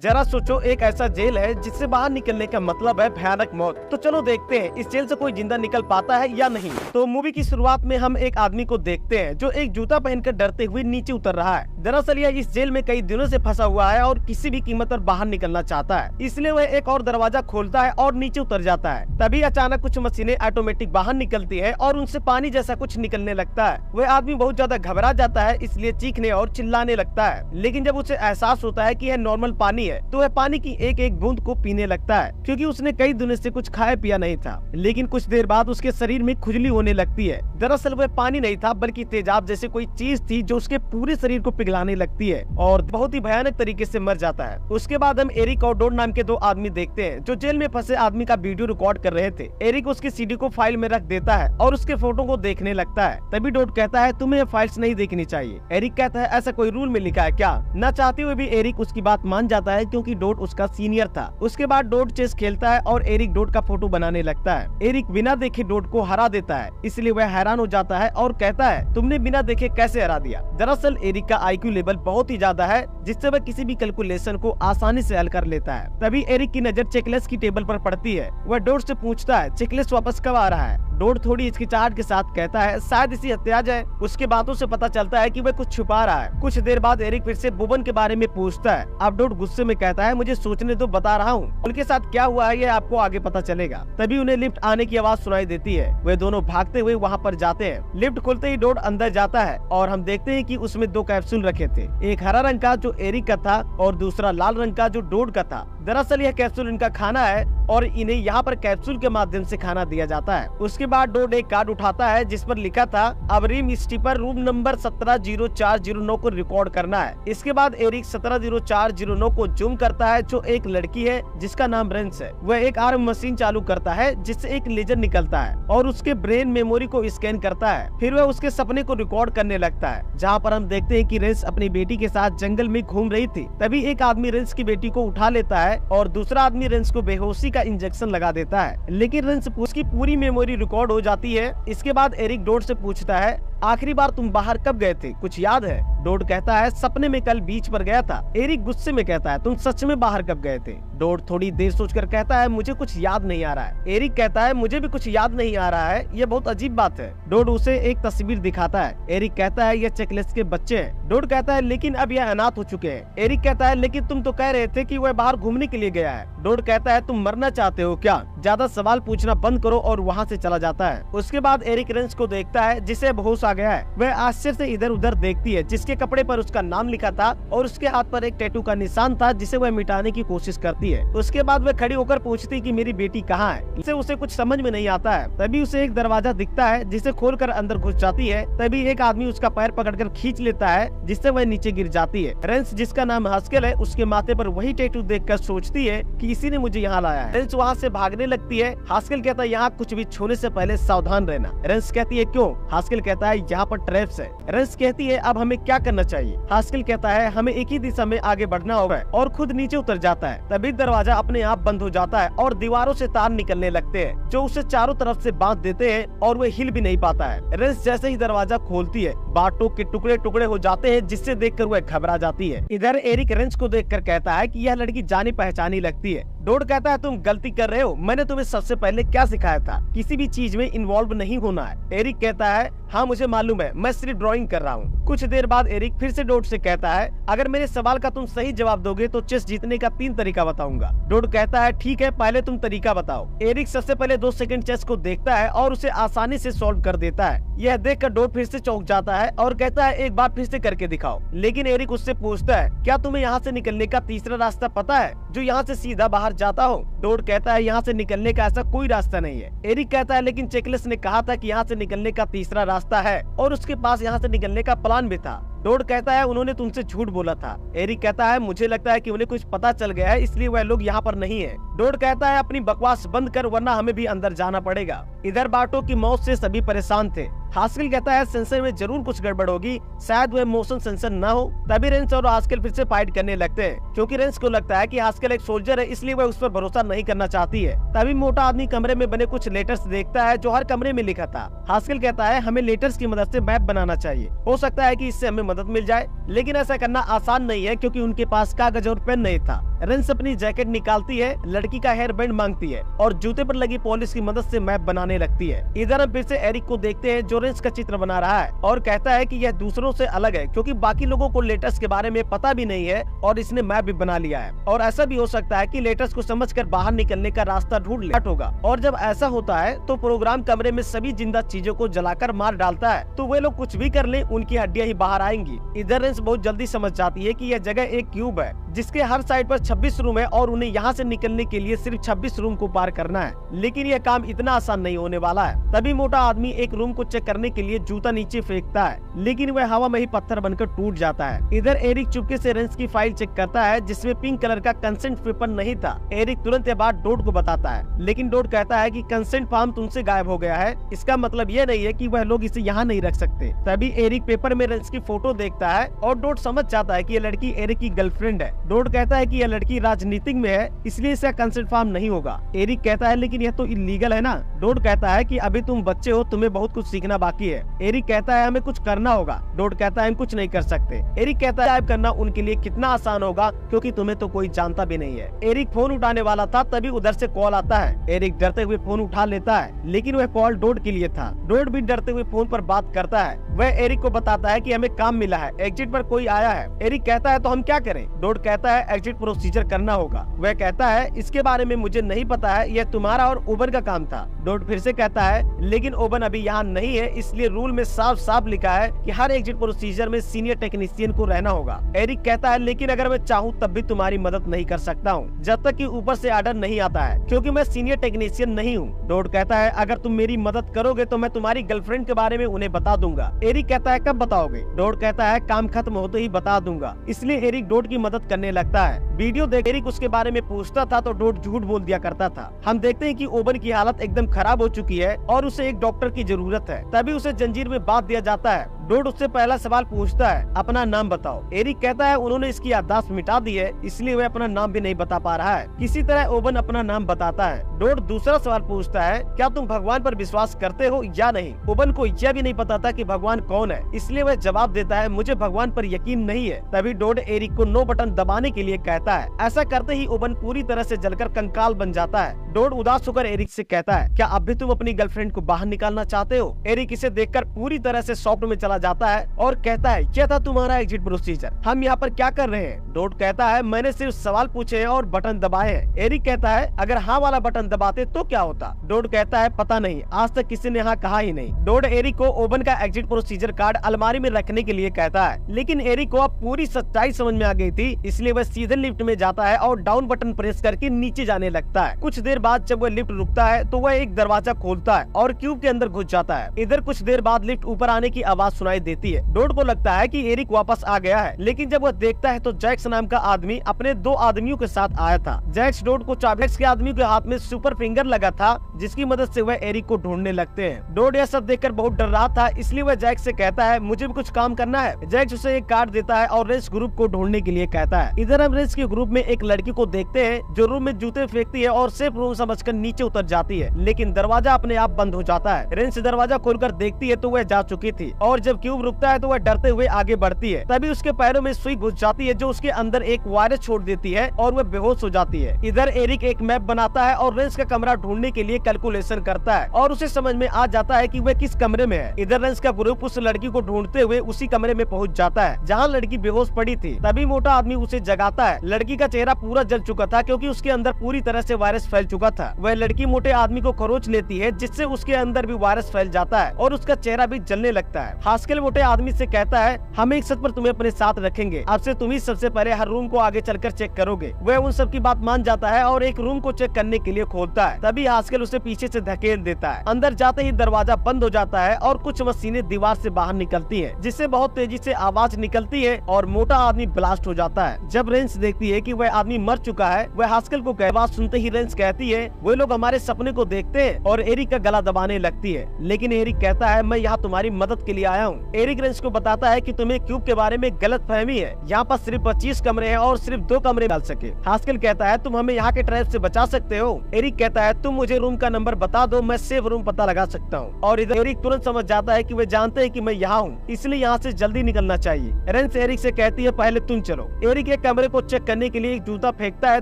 जरा सोचो, एक ऐसा जेल है जिससे बाहर निकलने का मतलब है भयानक मौत। तो चलो देखते हैं इस जेल से कोई जिंदा निकल पाता है या नहीं। तो मूवी की शुरुआत में हम एक आदमी को देखते हैं जो एक जूता पहनकर डरते हुए नीचे उतर रहा है। दरअसल यह इस जेल में कई दिनों से फंसा हुआ है और किसी भी कीमत पर बाहर निकलना चाहता है, इसलिए वह एक और दरवाजा खोलता है और नीचे उतर जाता है। तभी अचानक कुछ मशीनें ऑटोमेटिक बाहर निकलती है और उनसे पानी जैसा कुछ निकलने लगता है। वह आदमी बहुत ज्यादा घबरा जाता है, इसलिए चीखने और चिल्लाने लगता है। लेकिन जब उसे एहसास होता है कि यह नॉर्मल पानी है तो वह पानी की एक एक बूंद को पीने लगता है, क्योंकि उसने कई दिनों से कुछ खाया पिया नहीं था। लेकिन कुछ देर बाद उसके शरीर में खुजली होने लगती है। दरअसल वह पानी नहीं था बल्कि तेजाब जैसे कोई चीज थी जो उसके पूरे शरीर को पिघलाने लगती है और बहुत ही भयानक तरीके से मर जाता है। उसके बाद हम एरिक और डोड नाम के दो आदमी देखते हैं जो जेल में फंसे आदमी का वीडियो रिकॉर्ड कर रहे थे। एरिक उसकी सीडी को फाइल में रख देता है और उसके फोटो को देखने लगता है। तभी डोड कहता है तुम्हें फाइल्स नहीं देखनी चाहिए। एरिक कहता है ऐसा कोई रूल में लिखा है क्या? न चाहते हुए भी एरिक उसकी बात मान जाता है क्योंकि डोड उसका सीनियर था। उसके बाद डोड चेस खेलता है और एरिक डोड का फोटो बनाने लगता है। एरिक बिना देखे डोड को हरा देता है, इसलिए वह हैरान हो जाता है और कहता है तुमने बिना देखे कैसे हरा दिया? दरअसल एरिक का आईक्यू लेवल बहुत ही ज्यादा है जिससे वह किसी भी कैलकुलेशन को आसानी से हल कर लेता है। तभी एरिक की नजर चेकलेस की टेबल पर पड़ती है। वह डोड से पूछता है चेकलेस वापस कब आ रहा है? डोड थोड़ी हिचकिचाहट के साथ कहता है शायद इसी हत्या आ जाए। उसके बातों से पता चलता है कि वह कुछ छुपा रहा है। कुछ देर बाद एरिक फिर से बोबन के बारे में पूछता है। अब डोड गुस्से में कहता है मुझे सोचने दो, बता रहा हूँ। उनके साथ क्या हुआ है ये आपको आगे पता चलेगा। तभी उन्हें लिफ्ट आने की आवाज सुनाई देती है। वे दोनों भागते हुए वहाँ पर जाते हैं। लिफ्ट खुलते ही डोड अंदर जाता है और हम देखते हैं कि उसमें दो कैप्सूल रखे थे, एक हरा रंग का जो एरिक का था और दूसरा लाल रंग का जो डोड का था। दरअसल यह कैप्सूल इनका खाना है और इन्हें यहाँ पर कैप्सूल के माध्यम से खाना दिया जाता है। उसके बाद डोड एक कार्ड उठाता है जिस पर लिखा था अब रिम स्टीपर रूम नंबर 170409 को रिकॉर्ड करना है। इसके बाद एरिक 170409 को जूम करता है जो एक लड़की है जिसका नाम रेंस है। वह एक आर्म मशीन चालू करता है जिससे एक लेजर निकलता है और उसके ब्रेन मेमोरी को स्कैन करता है। फिर वह उसके सपने को रिकॉर्ड करने लगता है जहाँ पर हम देखते हैं कि रेंस अपनी बेटी के साथ जंगल में घूम रही थी। तभी एक आदमी रेंस की बेटी को उठा लेता है और दूसरा आदमी रेंस को बेहोशी का इंजेक्शन लगा देता है, लेकिन रेंस उसकी पूरी मेमोरी रिकॉर्ड हो जाती है। इसके बाद एरिक डोड से पूछता है आखिरी बार तुम बाहर कब गए थे, कुछ याद है? डोड कहता है सपने में कल बीच पर गया था। एरिक गुस्से में कहता है तुम सच में बाहर कब गए थे? डोड थोड़ी देर सोचकर कहता है मुझे कुछ याद नहीं आ रहा है। एरिक कहता है मुझे भी कुछ याद नहीं आ रहा है, ये बहुत अजीब बात है। डोड उसे एक तस्वीर दिखाता है। एरिक कहता है ये चेकलेस के बच्चे हैं। डोड कहता है लेकिन अब यह अनाथ हो चुके हैं। एरिक कहता है लेकिन तुम तो कह रहे थे कि वह बाहर घूमने के लिए गया है। डोड कहता है तुम मरना चाहते हो क्या? ज्यादा सवाल पूछना बंद करो, और वहाँ से चला जाता है। उसके बाद एरिक रेंस को देखता है जिसे होश आ गया है। वह आश्चर्य से इधर उधर देखती है जिसके कपड़े पर उसका नाम लिखा था और उसके हाथ पर एक टैटू का निशान था जिसे वह मिटाने की कोशिश करती है। उसके बाद वह खड़ी होकर पूछती कि मेरी बेटी कहाँ है? इससे उसे कुछ समझ में नहीं आता है। तभी उसे एक दरवाजा दिखता है जिसे खोलकर अंदर घुस जाती है। तभी एक आदमी उसका पैर पकड़कर खींच लेता है जिससे वह नीचे गिर जाती है। रेंस जिसका नाम हास्केल है उसके माथे पर वही टैटू देखकर सोचती है कि इसी ने मुझे यहाँ लाया है। रेंस वहाँ से भागने लगती है। हास्केल कहता है यहाँ कुछ भी छूने से पहले सावधान रहना। रेंस कहती है क्यों? हास्केल कहता है यहाँ पर ट्रैप्स है। रेंस कहती है अब हमें क्या करना चाहिए? हास्केल कहता है हमें एक ही दिशा में आगे बढ़ना होगा और खुद नीचे उतर जाता है। तभी दरवाजा अपने आप बंद हो जाता है और दीवारों से तार निकलने लगते हैं जो उसे चारों तरफ से बांध देते हैं और वह हिल भी नहीं पाता है। रेंस जैसे ही दरवाजा खोलती है बाटों के टुकड़े टुकड़े हो जाते हैं जिससे देखकर वह घबरा जाती है। इधर एरिक रेंस को देखकर कहता है कि यह लड़की जानी पहचानी लगती है। डोड कहता है तुम गलती कर रहे हो, मैंने तुम्हें सबसे पहले क्या सिखाया था? किसी भी चीज में इन्वॉल्व नहीं होना है। एरिक कहता है हाँ मुझे मालूम है, मैं सिर्फ ड्राइंग कर रहा हूँ। कुछ देर बाद एरिक फिर से डोड से कहता है अगर मेरे सवाल का तुम सही जवाब दोगे तो चेस जीतने का 3 तरीका बताऊंगा। डोड कहता है ठीक है, पहले तुम तरीका बताओ। एरिक सबसे पहले 2 सेकंड चेस को देखता है और उसे आसानी से सॉल्व कर देता है। यह देखकर डोड फिर से चौंक जाता है और कहता है एक बार फिर से करके दिखाओ। लेकिन एरिक उससे पूछता है क्या तुम्हें यहाँ से निकलने का तीसरा रास्ता पता है जो यहाँ से सीधा बाहर जाता हो? डोड कहता है यहाँ से निकलने का ऐसा कोई रास्ता नहीं है। एरिक कहता है लेकिन चेकलेस ने कहा था कि यहाँ से निकलने का तीसरा रास्ता है और उसके पास यहाँ से निकलने का प्लान भी था। डोड कहता है उन्होंने तुमसे झूठ बोला था। एरिक कहता है मुझे लगता है कि उन्हें कुछ पता चल गया है इसलिए वह लोग यहाँ पर नहीं है। डोड कहता है अपनी बकवास बंद कर वरना हमें भी अंदर जाना पड़ेगा। इधर बाटो की मौत से सभी परेशान थे। हास्किल कहता है सेंसर में जरूर कुछ गड़बड़ होगी, शायद वह मोशन सेंसर न हो। तभी रेंस और हास्किल फिर से फाइट करने लगते हैं, क्योंकि रेंस को लगता है कि हास्किल एक सोल्जर है, इसलिए वह उस पर भरोसा नहीं करना चाहती है। तभी मोटा आदमी कमरे में बने कुछ लेटर्स देखता है जो हर कमरे में लिखा था। हास्किल कहता है हमें लेटर्स की मदद से मैप बनाना चाहिए, हो सकता है कि इससे हमें मदद मिल जाए, लेकिन ऐसा करना आसान नहीं है क्योंकि उनके पास कागज और पेन नहीं था। रेंस अपनी जैकेट निकालती है, लड़की का हेयर बैंड मांगती है और जूते पर लगी पॉलिश की मदद से मैप बनाने लगती है। इधर हम फिर से एरिक को देखते हैं जो रेंस का चित्र बना रहा है और कहता है कि यह दूसरों से अलग है क्योंकि बाकी लोगों को लेटर्स के बारे में पता भी नहीं है और इसने मैप भी बना लिया है। और ऐसा भी हो सकता है कि लेटर्स को समझकर बाहर निकलने का रास्ता ढूंढ ले होगा। और जब ऐसा होता है तो प्रोग्राम कमरे में सभी जिंदा चीजों को जलाकर मार डालता है, तो वे लोग कुछ भी कर ले उनकी हड्डियां ही बाहर आएंगी। इधर रेंस बहुत जल्दी समझ जाती है कि यह जगह एक क्यूब है जिसके हर साइड पर 26 रूम है और उन्हें यहाँ से निकलने के लिए सिर्फ 26 रूम को पार करना है, लेकिन यह काम इतना आसान नहीं होने वाला है। तभी मोटा आदमी एक रूम को चेक करने के लिए जूता नीचे फेंकता है, लेकिन वह हवा में ही पत्थर बनकर टूट जाता है। इधर एरिक चुपके से रेंस की फाइल चेक करता है जिसमें पिंक कलर का कंसेंट पेपर नहीं था। एरिक तुरंत बात डोड को बताता है, लेकिन डोड कहता है कि कंसेंट फॉर्म तुमसे गायब हो गया है, इसका मतलब यह नहीं है कि वह लोग इसे यहाँ नहीं रख सकते। तभी एरिक पेपर में रेंस की फोटो देखता है और डोड समझ जाता है कि यह लड़की एरिक की गर्लफ्रेंड है। डोड कहता है कि यह लड़की राजनीतिक में है, इसलिए इसका कंसेंट फॉर्म नहीं होगा। एरिक कहता है लेकिन यह तो इलीगल है ना। डोड कहता है कि अभी तुम बच्चे हो, तुम्हें बहुत कुछ सीखना बाकी है। एरिक कहता है हमें कुछ करना होगा। डोड कहता है हम कुछ नहीं कर सकते। एरिक कहता है टाइप करना उनके लिए कितना आसान होगा क्योंकि तुम्हें तो कोई जानता भी नहीं है। एरिक फोन उठाने वाला था, तभी उधर से कॉल आता है। एरिक डरते हुए फोन उठा लेता है, लेकिन वह कॉल डोड के लिए था। डोड भी डरते हुए फोन पर बात करता है। वह एरिक को बताता है कि हमें काम मिला है, एग्जिट पर कोई आया है। एरिक कहता है तो हम क्या करें? डोड कहता है एग्जिट प्रोसीजर करना होगा। वह कहता है इसके बारे में मुझे नहीं पता है, यह तुम्हारा और ओबन का काम था। डोड फिर से कहता है लेकिन ओबन अभी यहाँ नहीं है, इसलिए रूल में साफ साफ लिखा है कि हर एग्जिट प्रोसीजर में सीनियर टेक्नीशियन को रहना होगा। एरिक कहता है लेकिन अगर मैं चाहूँ तब भी तुम्हारी मदद नहीं कर सकता हूँ जब तक कि ऊपर से ऑर्डर नहीं आता है, क्योंकि मैं सीनियर टेक्नीशियन नहीं हूँ। डोड कहता है अगर तुम मेरी मदद करोगे तो मैं तुम्हारी गर्लफ्रेंड के बारे में उन्हें बता दूंगा। एरिक कहता है कब बताओगे? डोड कहता है काम खत्म होते ही बता दूंगा। इसलिए एरिक डोड की मदद करने लगता है। वीडियो देख एरिक उसके बारे में पूछता था तो डोड झूठ बोल दिया करता था। हम देखते हैं कि ओबन की हालत एकदम खराब हो चुकी है और उसे एक डॉक्टर की जरूरत है। तभी उसे जंजीर में बांध दिया जाता है। डोड उससे पहला सवाल पूछता है अपना नाम बताओ। एरिक कहता है उन्होंने इसकी याददाश्त मिटा दी है, इसलिए वह अपना नाम भी नहीं बता पा रहा है। किसी तरह ओबन अपना नाम बताता है। डोड दूसरा सवाल पूछता है क्या तुम भगवान पर विश्वास करते हो या नहीं? ओबन को यह भी नहीं पता था कि भगवान कौन है, इसलिए वह जवाब देता है मुझे भगवान पर यकीन नहीं है। तभी डोड एरिक को नो बटन दबाने के लिए कहता है। ऐसा करते ही ओबन पूरी तरह से जलकर कंकाल बन जाता है। डोड उदास होकर एरिक से कहता है क्या अब भी तुम अपनी गर्लफ्रेंड को बाहर निकालना चाहते हो? एरिक इसे देखकर पूरी तरह से शॉक में चला जाता है और कहता है क्या था तुम्हारा एग्जिट प्रोसीजर, हम यहाँ पर क्या कर रहे हैं? डोड कहता है मैंने सिर्फ सवाल पूछे हैं और बटन दबाए हैं। एरिक कहता है अगर हाँ वाला बटन दबाते तो क्या होता? डोड कहता है पता नहीं, आज तक किसी ने हाँ कहा ही नहीं। डोड एरिक को ओबन का एग्जिट प्रोसीजर कार्ड अलमारी में रखने के लिए कहता है, लेकिन एरिक को अब पूरी सच्चाई समझ में आ गई थी, इसलिए वह सीधे लिफ्ट में जाता है और डाउन बटन प्रेस करके नीचे जाने लगता है। कुछ देर बाद जब वह लिफ्ट रुकता है तो वह एक दरवाजा खोलता है और क्यूब के अंदर घुस जाता है। इधर कुछ देर बाद लिफ्ट ऊपर आने की आवाज सुनाई देती है। डोड को लगता है कि एरिक वापस आ गया है, लेकिन जब वह देखता है तो जैक्स नाम का आदमी अपने 2 आदमियों के साथ आया था। जैक्स डोड को जैक्स के आदमी के हाथ में सुपर फिंगर लगा था जिसकी मदद से वह एरिक को ढूंढने लगते हैं। डोड यह सब देखकर बहुत डर रहा था, इसलिए वह जैक्स से कहता है मुझे भी कुछ काम करना है। जैक्स उसे एक कार्ड देता है और रेंस ग्रुप को ढूंढने के लिए कहता है। इधर हम रेंस के ग्रुप में एक लड़की को देखते हैं जो रूम में जूते फेंकती है और सेफ रूम समझकर नीचे उतर जाती है, लेकिन दरवाजा अपने आप बंद हो जाता है। रेंस दरवाजा खोलकर देखती है तो वह जा चुकी थी और जब क्यूब रुकता है तो वह डरते हुए आगे बढ़ती है। तभी उसके पैरों में सुई घुस जाती है जो उसके अंदर एक वायरस छोड़ देती है और वह बेहोश हो जाती है। इधर एरिक एक मैप बनाता है और रेंस का कमरा ढूंढने के लिए कैलकुलेशन करता है और उसे समझ में आ जाता है कि वह किस कमरे में है। इधर रेंस का ग्रुप उस लड़की को ढूंढते हुए उसी कमरे में पहुंच जाता है जहां लड़की बेहोश पड़ी थी। तभी मोटा आदमी उसे जगाता है। लड़की का चेहरा पूरा जल चुका था क्योंकि उसके अंदर पूरी तरह से वायरस फैल चुका था। वह लड़की मोटे आदमी को खरोच लेती है जिससे उसके अंदर भी वायरस फैल जाता है और उसका चेहरा भी जलने लगता है। हास्केल मोटे आदमी से कहता है हम एक शर्त पर तुम्हें अपने साथ रखेंगे, आपसे तुम ही सबसे पहले हर रूम को आगे चलकर चेक करोगे। वह उन सब की बात मान जाता है और एक रूम को चेक करने के लिए खोलता है। तभी हास्केल उसे पीछे से धकेल देता है। अंदर जाते ही दरवाजा बंद हो जाता है और कुछ मशीनें दीवार से बाहर निकलती है, जिससे बहुत तेजी से आवाज निकलती है और मोटा आदमी ब्लास्ट हो जाता है। जब रेंस देखती है कि वह आदमी मर चुका है, वह हास्केल को आवाज सुनते ही रेंस कहती है वो लोग हमारे सपने को देखते हैं और एरिक का गला दबाने लगती है। लेकिन एरिक कहता है मैं यहाँ तुम्हारी मदद के लिए आया हूँ। एरिक रेंस को बताता है कि तुम्हें क्यूब के बारे में गलत फहमी है, यहाँ पर सिर्फ 25 कमरे हैं और सिर्फ 2 कमरे डाल सके। हास्केल कहता है तुम हमें यहाँ के ट्रैप से बचा सकते हो। एरिक कहता है तुम मुझे रूम का नंबर बता दो, मैं सेफ रूम पता लगा सकता हूँ। और इधर एरिक तुरंत समझ जाता है कि वे जानते हैं कि मैं यहाँ हूँ, इसलिए यहाँ से जल्दी निकलना चाहिए। रेंस एरिक से कहती है पहले तुम चलो। एरिक एक कमरे को चेक करने के लिए एक जूता फेंकता है,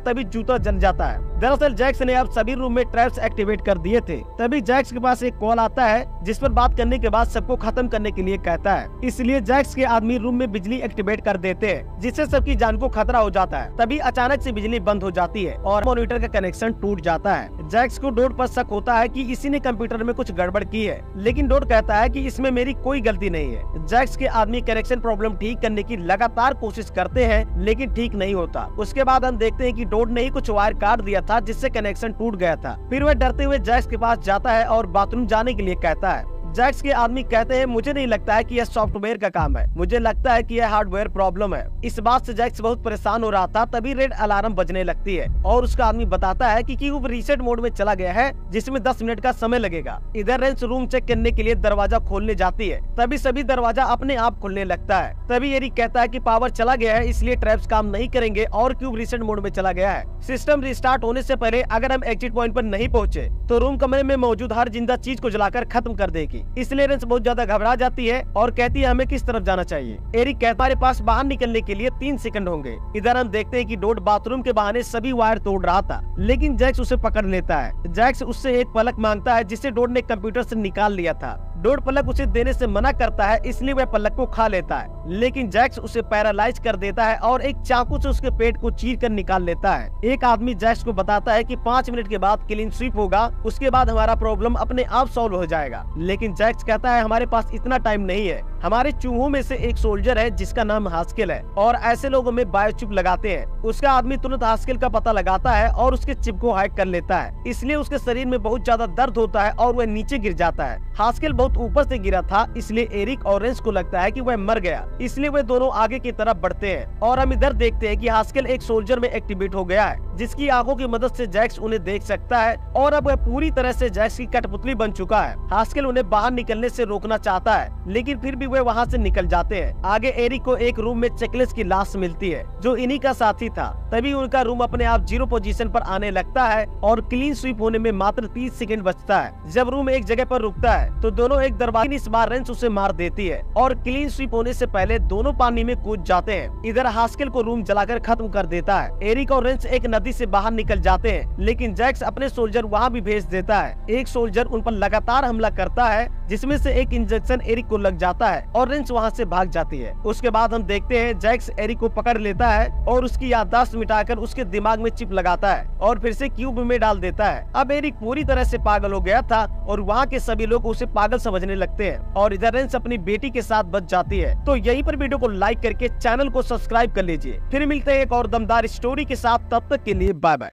तभी जूता जल जाता है। दरअसल जैक्स ने अब सभी रूम में ट्रैप्स एक्टिवेट कर दिए थे। तभी जैक्स के पास एक कॉल आता है, जिस पर बात करने के बाद सबको खत्म करने के लिए कहता है। इसलिए जैक्स के आदमी रूम में बिजली एक्टिवेट कर देते हैं, जिससे सबकी जान को खतरा हो जाता है। तभी अचानक से बिजली बंद हो जाती है और मॉनिटर का कनेक्शन टूट जाता है। जैक्स को डोड पर शक होता है कि इसी ने कंप्यूटर में कुछ गड़बड़ की है, लेकिन डोड कहता है कि इसमें मेरी कोई गलती नहीं है। जैक्स के आदमी कनेक्शन प्रॉब्लम ठीक करने की लगातार कोशिश करते हैं, लेकिन ठीक नहीं होता। उसके बाद हम देखते हैं कि डोड ने ही कुछ वायर काट दिया था, जिससे कनेक्शन टूट गया था। फिर वह डरते हुए जैक्स के पास जाता है और बाथरूम जाने के लिए कहता है। जैक्स के आदमी कहते हैं मुझे नहीं लगता है कि यह सॉफ्टवेयर का काम है, मुझे लगता है कि यह हार्डवेयर प्रॉब्लम है। इस बात से जैक्स बहुत परेशान हो रहा था। तभी रेड अलार्म बजने लगती है और उसका आदमी बताता है कि क्यूब रीसेट मोड में चला गया है, जिसमें 10 मिनट का समय लगेगा। इधर रेंस रूम चेक करने के लिए दरवाजा खोलने जाती है, तभी सभी दरवाजा अपने आप खुलने लगता है। तभी एरिक कहता है कि पावर चला गया है, इसलिए ट्रैप्स काम नहीं करेंगे और क्यूब रीसेट मोड में चला गया है। सिस्टम रिस्टार्ट होने से पहले अगर हम एग्जिट पॉइंट पर नहीं पहुँचे तो रूम कमरे में मौजूद हर जिंदा चीज को जलाकर खत्म कर देगी। इसलिए रेंस बहुत ज्यादा घबरा जाती है और कहती है हमें किस तरफ जाना चाहिए। एरिक कहता है हमारे पास बाहर निकलने के लिए 3 सेकंड होंगे। इधर हम देखते हैं कि डोड बाथरूम के बहाने सभी वायर तोड़ रहा था, लेकिन जैक्स उसे पकड़ लेता है। जैक्स उससे एक पलक मांगता है, जिसे डोड ने कंप्यूटर से निकाल लिया था। डोड पलक उसे देने से मना करता है, इसलिए वह पलक को खा लेता है, लेकिन जैक्स उसे पैरालाइज कर देता है और एक चाकू से उसके पेट को चीर कर निकाल लेता है। एक आदमी जैक्स को बताता है कि 5 मिनट के बाद क्लीन स्वीप होगा, उसके बाद हमारा प्रॉब्लम अपने आप सॉल्व हो जाएगा। लेकिन जैक्स कहता है हमारे पास इतना टाइम नहीं है। हमारे चूहों में से एक सोल्जर है जिसका नाम हास्केल है और ऐसे लोगों में बायोचिप लगाते हैं। उसका आदमी तुरंत हास्केल का पता लगाता है और उसके चिप को हैक कर लेता है, इसलिए उसके शरीर में बहुत ज्यादा दर्द होता है और वह नीचे गिर जाता है। हास्केल बहुत ऊपर से गिरा था, इसलिए एरिक और रेंस को लगता है कि वह मर गया, इसलिए वे दोनों आगे की तरफ बढ़ते हैं। और हम इधर देखते हैं कि हास्केल एक सोल्जर में एक्टिवेट हो गया है, जिसकी आंखों की मदद से जैक्स उन्हें देख सकता है और अब वह पूरी तरह से जैक्स की कठपुतली बन चुका है। हास्केल उन्हें बाहर निकलने से रोकना चाहता है, लेकिन फिर भी वे वहाँ से निकल जाते हैं। आगे एरिक को एक रूम में चेकलेस की लाश मिलती है, जो इन्हीं का साथी था। तभी उनका रूम अपने आप 0 पोजीशन पर आने लगता है और क्लीन स्वीप होने में मात्र 30 सेकंड बचता है। जब रूम एक जगह पर रुकता है तो दोनों एक दरवाजे, इस बार रेंस उसे मार देती है और क्लीन स्वीप होने से पहले दोनों पानी में कूद जाते हैं। इधर हास्केल को रूम जलाकर खत्म कर देता है। एरिक और रेंस एक नदी से बाहर निकल जाते हैं, लेकिन जैक्स अपने सोल्जर वहाँ भी भेज देता है। एक सोल्जर उन पर लगातार हमला करता है, जिसमें से एक इंजेक्शन एरिक को लग जाता है और रेंस वहाँ से भाग जाती है। उसके बाद हम देखते हैं जैक्स एरिक को पकड़ लेता है और उसकी याददाश्त मिटाकर उसके दिमाग में चिप लगाता है और फिर से क्यूब में डाल देता है। अब एरिक पूरी तरह से पागल हो गया था और वहाँ के सभी लोग उसे पागल समझने लगते हैं और इधर रेंस अपनी बेटी के साथ बच जाती है। तो यहीं पर वीडियो को लाइक करके चैनल को सब्सक्राइब कर लीजिए। फिर मिलते हैं एक और दमदार स्टोरी के साथ, तब तक के लिए बाय बाय।